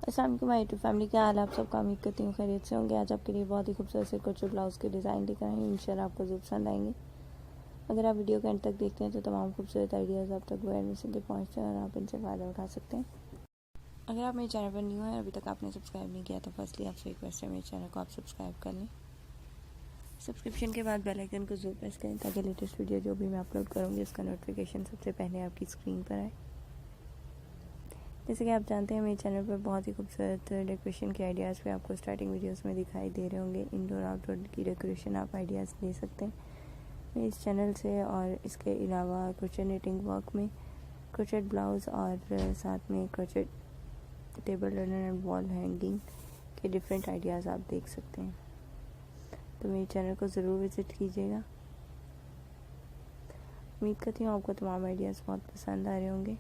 अस्सलाम वालेकुम my YouTube family, क्या हाल है आप सबका। उम्मीद करती हूँ खैरियत से होंगे। आज आपके लिए बहुत ही खूबसूरत से कुछ ब्लाउज़ के डिज़ाइन लेकर आए हैं। इंशाल्लाह आपको ज़रूर पसंद आएंगे। अगर आप वीडियो के एंड तक देखते हैं तो तमाम खूबसूरत आइडियाज़ आप तक बगैर मिसिंग के पहुँचते हैं और आप इनसे फ़ायदा उठा सकते हैं। अगर आप मेरे चैनल पर न्यू हैं अभी तक आपने सब्सक्राइब नहीं किया तो फर्स्टली आपसे रिक्वेस्ट है मेरे चैनल को आप सब्सक्राइब कर लें। सब्सक्रिप्शन के बाद बेल आइकन को ज़रूर प्रेस करें ताकि लेटेस्ट वीडियो जो भी मैं अपलोड करूँगी उसका नोटिफिकेशन सबसे पहले आपकी स्क्रीन पर आए। जैसे कि आप जानते हैं मेरे चैनल पर बहुत ही खूबसूरत डेकोरेशन के आइडियाज़ पे आपको स्टार्टिंग वीडियोस में दिखाई दे रहे होंगे। इंडोर आउटडोर की डेकोरेशन आप आइडियाज़ ले सकते हैं मैं इस चैनल से। और इसके अलावा क्रोचेट निटिंग वर्क में क्रोचेट ब्लाउज़ और साथ में crochet table runner and wall hanging के डिफरेंट आइडियाज़ आप देख सकते हैं। तो मेरे चैनल को ज़रूर विज़िट कीजिएगा। उम्मीद करती हूँ आपको तमाम आइडियाज़ बहुत पसंद आ रहे होंगे।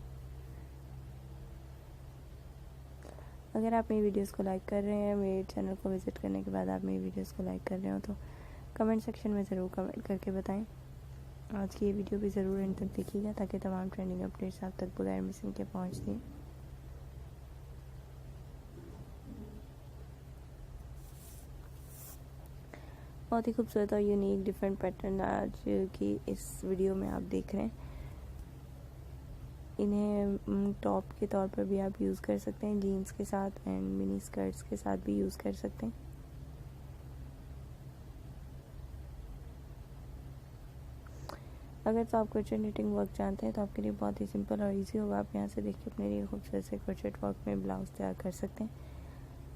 अगर आप मेरी वीडियोस को लाइक कर रहे हैं, मेरे चैनल को विज़िट करने के बाद आप मेरी वीडियोस को लाइक कर रहे हो तो कमेंट सेक्शन में ज़रूर कमेंट करके बताएं। आज की ये वीडियो भी ज़रूर एंड तक देखिएगा ताकि तमाम ट्रेंडिंग अपडेट्स आप तक बगैर मिसिंग के पहुँच दें। बहुत ही खूबसूरत और यूनिक डिफरेंट पैटर्न आज की इस वीडियो में आप देख रहे हैं। इन्हें टॉप के तौर पर भी आप यूज़ कर सकते हैं, जीन्स के साथ एंड मिनी स्कर्ट्स के साथ भी यूज़ कर सकते हैं। अगर तो आप क्रोचेट निटिंग वर्क जानते हैं तो आपके लिए बहुत ही सिंपल और इजी होगा। आप यहाँ से देखिए अपने लिए खूबसूरत से क्रोचेट वर्क में ब्लाउज तैयार कर सकते हैं।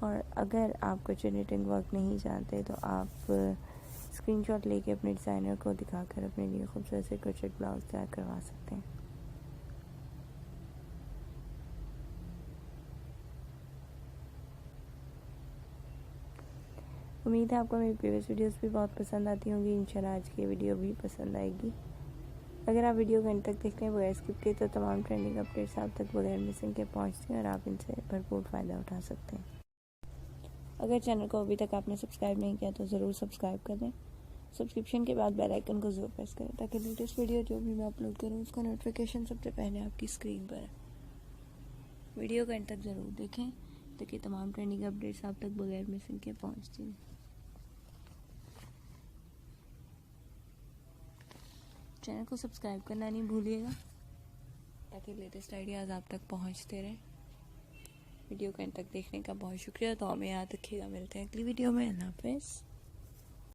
और अगर आप क्रोचेट निटिंग वर्क नहीं जानते तो आप स्क्रीनशॉट लेके अपने डिज़ाइनर को दिखाकर अपने लिए खूबसूरत से क्रोचेट ब्लाउज तैयार करवा सकते हैं। उम्मीद है आपको मेरी प्रीवियस वीडियोस भी बहुत पसंद आती होंगी। इंशाल्लाह आज की वीडियो भी पसंद आएगी। अगर आप वीडियो को अंत तक देखते हैं बगैर स्किप किए तो तमाम ट्रेंडिंग अपडेट्स आप तक बगैर मिसिंग के पहुंचते हैं और आप इनसे भरपूर फ़ायदा उठा सकते हैं। अगर चैनल को अभी तक आपने सब्सक्राइब नहीं किया तो ज़रूर सब्सक्राइब कर दें। सब्सक्रिप्शन के बाद बेल आइकन को ज़रूर प्रेस करें ताकि लेटेस्ट वीडियो जो भी मैं अपलोड करूँ उसका नोटिफिकेशन सबसे पहले आपकी स्क्रीन पर है। वीडियो को अंत तक ज़रूर देखें ताकि तमाम ट्रेंडिंग अपडेट्स आप तक बगैर मिसिंग के पहुँचती हैं। चैनल को सब्सक्राइब करना नहीं भूलिएगा ताकि लेटेस्ट आइडियाज़ आप तक पहुंचते रहें। वीडियो को अंत तक देखने का बहुत शुक्रिया। तो हमें याद रखिएगा। मिलते हैं अगली वीडियो में। अल्लाह हाफ़िज़।